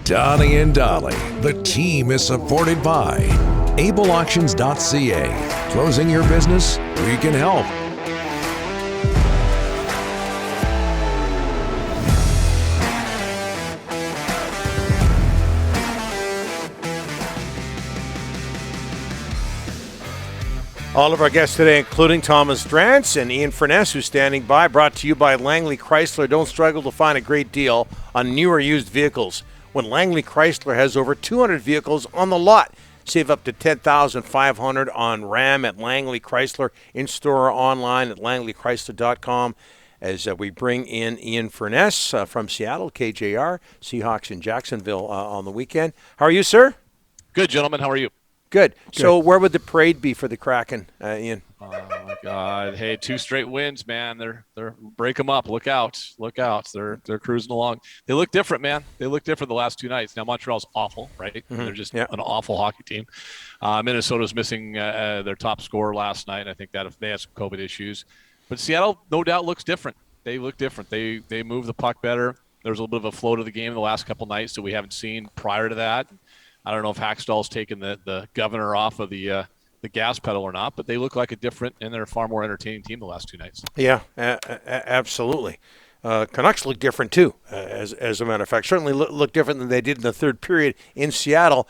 Donnie and Dolly, the team is supported by ableauctions.ca. Closing your business? We can help. All of our guests today, including Thomas Drance and Ian Furness, who's standing by, brought to you by Langley Chrysler. Don't struggle to find a great deal on new or used vehicles when Langley Chrysler has over 200 vehicles on the lot. Save up to $10,500 on Ram at Langley Chrysler, in-store or online at langleychrysler.com. As we bring in Ian Furness from Seattle, KJR, Seahawks in Jacksonville on the weekend. How are you, sir? Good, gentlemen. How are you? Good. So where would the parade be for the Kraken, Ian? Oh, my God. Hey, 2 straight wins, man. They're break them up. Look out. Look out. They're cruising along. They look different, man. They look different the last 2 nights. Now, Montreal's awful, right? Mm-hmm. They're just an awful hockey team. Minnesota's missing their top scorer last night. I think that if they had some COVID issues. But Seattle, no doubt, looks different. They look different. They move the puck better. There's a little bit of a flow to the game the last couple nights that we haven't seen prior to that. I don't know if Hackstall's taken the governor off of the gas pedal or not, but they look like a different and they're a far more entertaining team the last 2 nights. Yeah, absolutely. Canucks look different too, as a matter of fact. Certainly look different than they did in the third period in Seattle.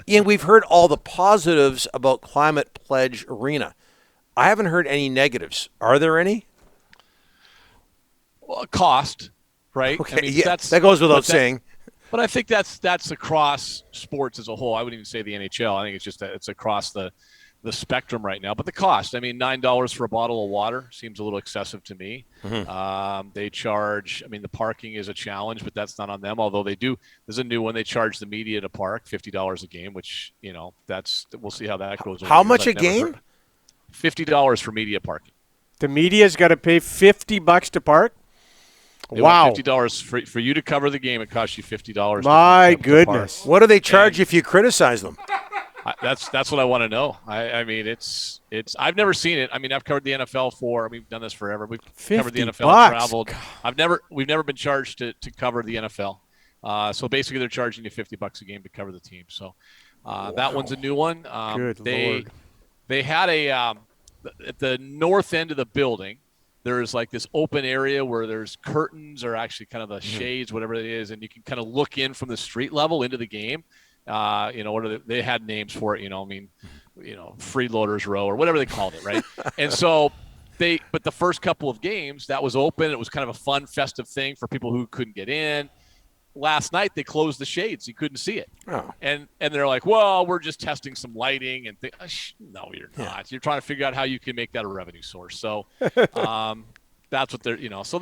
Ian, we've heard all the positives about Climate Pledge Arena. I haven't heard any negatives. Are there any? Well, cost, right? Okay, I mean, that goes without saying. But I think that's across sports as a whole. I wouldn't even say the NHL. I think it's just it's across the spectrum right now. But the cost, I mean, $9 for a bottle of water seems a little excessive to me. Mm-hmm. They charge, I mean, the parking is a challenge, but that's not on them. Although there's a new one. They charge the media to park $50 a game, which, we'll see how that goes. How much a game? $50 for media parking. The media's got to pay $50 to park? Wow. $50 for you to cover the game. It costs you $50. My goodness. What do they charge if you criticize them? That's what I want to know. I mean, it's I've never seen it. I mean, I've covered the NFL we've done this forever. We've covered the NFL, traveled. We've never been charged to cover the NFL. So basically they're charging you $50 a game to cover the team. So that one's a new one. Good Lord. They had at the north end of the building, there's like this open area where there's curtains or actually kind of the shades, whatever it is, and you can kind of look in from the street level into the game. They had names for it, freeloaders row or whatever they called it, right? And so but the first couple of games that was open. It was kind of a fun, festive thing for people who couldn't get in. Last night they closed the shades; you couldn't see it. Oh. And they're like, "Well, we're just testing some lighting." And no, you're not. Yeah. You're trying to figure out how you can make that a revenue source. So that's what they're. So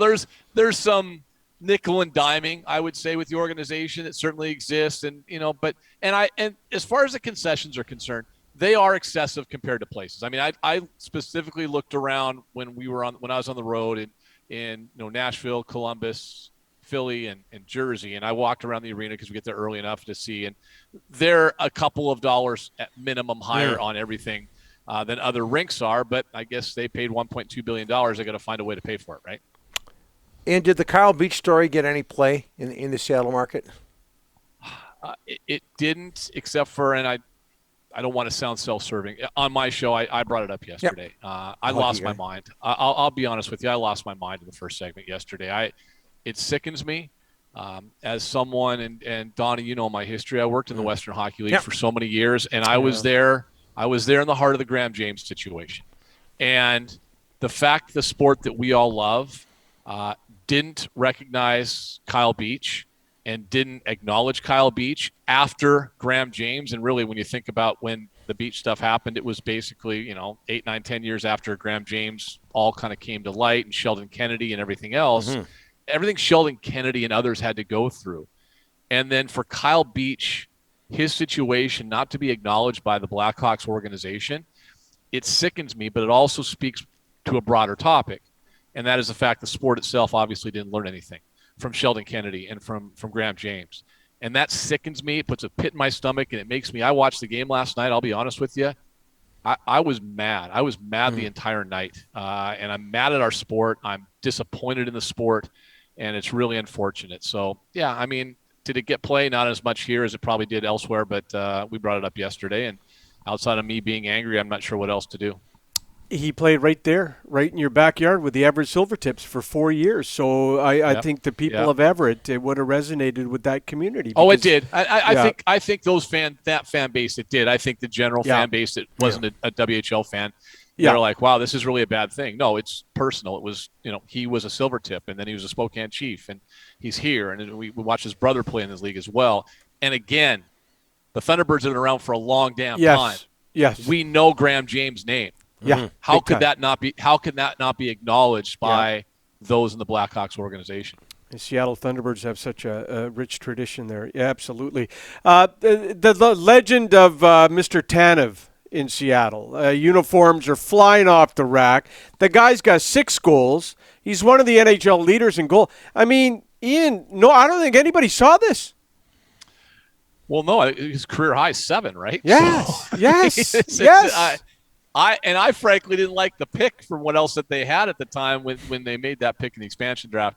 there's some nickel and diming, I would say, with the organization. It certainly exists, and and as far as the concessions are concerned, they are excessive compared to places. I mean, I specifically looked around when I was on the road in Nashville, Columbus, Philly, and Jersey, and I walked around the arena because we get there early enough to see, and they're a couple of dollars at minimum higher on everything than other rinks are, but I guess they paid $1.2 billion. They got to find a way to pay for it, right? And did the Kyle Beach story get any play in the Seattle market? It didn't, except for, and I don't want to sound self-serving. On my show, I brought it up yesterday. Yep. I lost my mind. I'll be honest with you. I lost my mind in the first segment yesterday. It sickens me as someone, and Donnie, you know my history. I worked in the Western Hockey League for so many years, and I was there. I was there in the heart of the Graham James situation. And the fact the sport that we all love didn't recognize Kyle Beach and didn't acknowledge Kyle Beach after Graham James. And really, when you think about when the Beach stuff happened, it was basically, 8, 9, 10 years after Graham James all kind of came to light, and Sheldon Kennedy and everything else. Mm-hmm. Everything Sheldon Kennedy and others had to go through. And then for Kyle Beach, his situation not to be acknowledged by the Blackhawks organization, it sickens me, but it also speaks to a broader topic. And that is the fact the sport itself obviously didn't learn anything from Sheldon Kennedy and from Graham James. And that sickens me. It puts a pit in my stomach, and it makes me – I watched the game last night. I'll be honest with you. I was mad. I was mad the entire night. And I'm mad at our sport. I'm disappointed in the sport. And it's really unfortunate. So, yeah, I mean, Did it get play? Not as much here as it probably did elsewhere, but we brought it up yesterday. And outside of me being angry, I'm not sure what else to do. He played right there, right in your backyard with the Everett Silvertips for 4 years. So I think the people of Everett, it would have resonated with that community. Oh, it did. I think that fan base, it did. I think the general fan base that wasn't a WHL fan, they're like, wow, this is really a bad thing. No, it's personal. It was, he was a Silvertip, and then he was a Spokane Chief, and he's here. And we watched his brother play in this league as well. And again, the Thunderbirds have been around for a long damn time. Yes. We know Graham James' name. Yeah. How could that not be acknowledged by those in the Blackhawks organization? The Seattle Thunderbirds have such a rich tradition there. Yeah, absolutely. The legend of Mr. Tanev in Seattle. Uniforms are flying off the rack. The guy's got 6 goals. He's one of the NHL leaders in goal. I mean, Ian, no, I don't think anybody saw this. Well, no, his career high is 7, right? Yes, so, yes. I frankly didn't like the pick from what else that they had at the time when they made that pick in the expansion draft.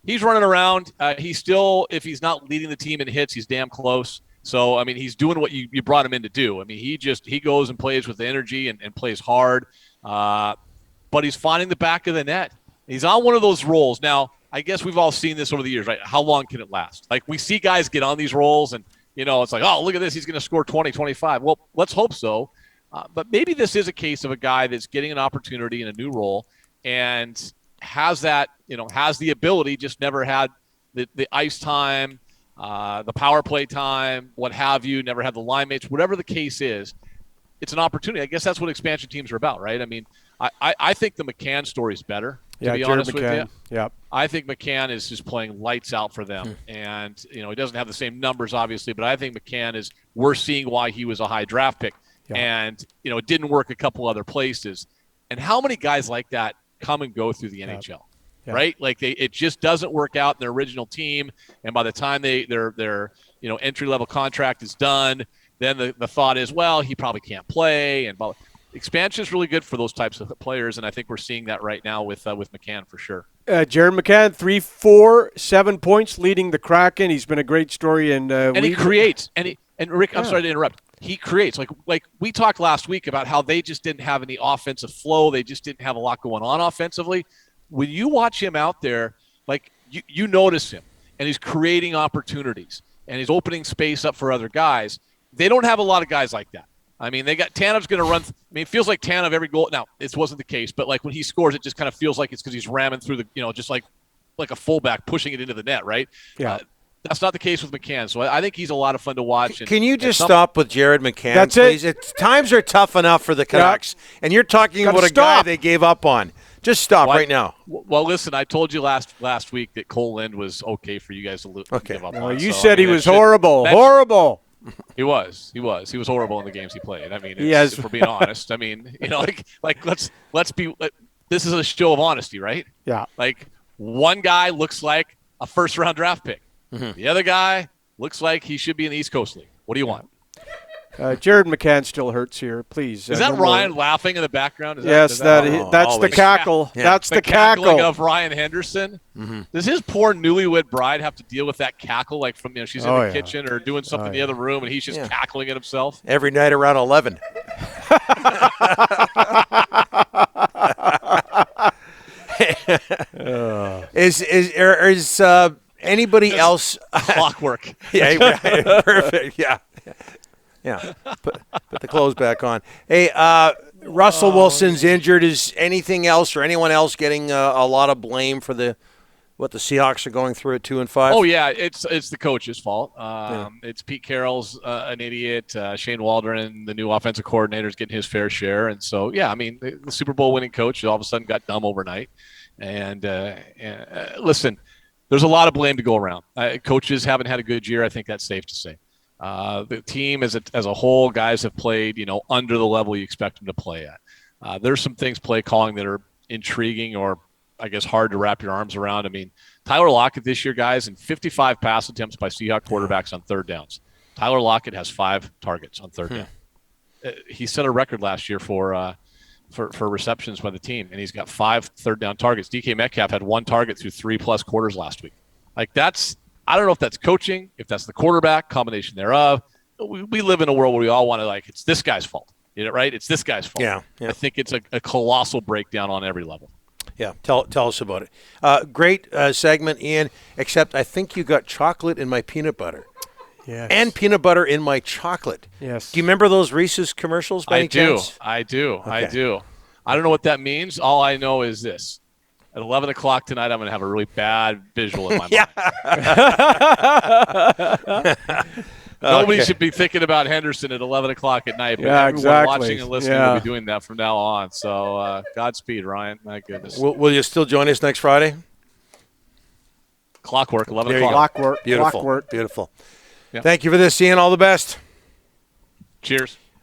He's running around. He's still, if he's not leading the team in hits, he's damn close. So, I mean, he's doing what you brought him in to do. I mean, he goes and plays with energy and plays hard. But he's finding the back of the net. He's on one of those rolls. Now, I guess we've all seen this over the years, right? How long can it last? Like, we see guys get on these rolls and, it's like, oh, look at this. He's going to score 20, 25. Well, let's hope so. But maybe this is a case of a guy that's getting an opportunity in a new role and has that, has the ability, just never had the ice time, the power play time, what have you, never had the line mates, whatever the case is. It's an opportunity. I guess that's what expansion teams are about, right? I mean, I think the McCann story is better, to be honest with you. Yeah. I think McCann is just playing lights out for them. And, he doesn't have the same numbers, obviously, but I think McCann we're seeing why he was a high draft pick. Yeah. And, it didn't work a couple other places. And how many guys like that come and go through the NHL, right? Like it just doesn't work out in their original team. And by the time their entry-level contract is done, then the thought is, well, he probably can't play. And expansion is really good for those types of players. And I think we're seeing that right now with McCann for sure. Jared McCann, 3, 4, 7 points leading the Kraken. He's been a great story. And he creates. And Rick, I'm sorry to interrupt. He creates. Like we talked last week about how they just didn't have any offensive flow. They just didn't have a lot going on offensively. When you watch him out there, like you notice him, and he's creating opportunities, and he's opening space up for other guys. They don't have a lot of guys like that. I mean, they got Tanev's going to run. It feels like Tanev every goal. Now, this wasn't the case, but like when he scores, it just kind of feels like it's because he's ramming through the, just like a fullback pushing it into the net, right? Yeah. That's not the case with McCann, so I think he's a lot of fun to watch. Can you just stop with Jared McCann, That's please? it. Times are tough enough for the Canucks, and you're talking about a guy they gave up on. Just stop right now. Well, listen, I told you last week that Cole Lind was okay for you guys to give up on. You said he was horrible. Horrible. He was horrible in the games he played. I mean, if we're being honest. I mean, let's be. This is a show of honesty, right? Yeah. Like one guy looks like a first-round draft pick. Mm-hmm. The other guy looks like he should be in the East Coast League. What do you want? Jared McCann still hurts here. Please. Is that Ryan laughing in the background? That's the cackle. Yeah. That's the cackle of Ryan Henderson. Mm-hmm. Does his poor newlywed bride have to deal with that cackle? Like from she's in the kitchen or doing something in the other room, and he's just cackling at himself every night around 11. Is anybody else clockwork? Yeah, perfect. Yeah. Put the clothes back on. Hey, Russell Wilson's injured. Is anything else or anyone else getting a lot of blame for what the Seahawks are going through at 2-5? Oh yeah, it's the coach's fault. It's Pete Carroll's an idiot. Shane Waldron, the new offensive coordinator, is getting his fair share. And so I mean, the Super Bowl winning coach all of a sudden got dumb overnight. And listen, there's a lot of blame to go around. Coaches haven't had a good year. I think that's safe to say. The team as a whole, guys have played, under the level you expect them to play at. There's some things play calling that are intriguing or, I guess, hard to wrap your arms around. I mean, Tyler Lockett this year, guys, in 55 pass attempts by Seahawks quarterbacks on third downs. Tyler Lockett has 5 targets on third down. He set a record last year for receptions by the team, and he's got 5 third down targets. DK Metcalf had 1 target through 3+ quarters last week. Like I don't know if that's coaching, if that's the quarterback, combination thereof. We live in a world where we all want to it's this guy's fault. You know, right? It's this guy's fault. Yeah. I think it's a colossal breakdown on every level. Yeah, tell us about it. Great segment, Ian, except I think you got chocolate in my peanut butter. Yes. And peanut butter in my chocolate. Yes. Do you remember those Reese's commercials by any chance? I do. Okay. I do. I don't know what that means. All I know is this. At 11 o'clock tonight, I'm going to have a really bad visual in my mind. Nobody should be thinking about Henderson at 11 o'clock at night, but everyone watching and listening will be doing that from now on. So Godspeed, Ryan. My goodness. Will you still join us next Friday? Clockwork, 11 o'clock. Clockwork. Beautiful. Clockwork. Beautiful. Yeah. Thank you for this, Ian. All the best. Cheers.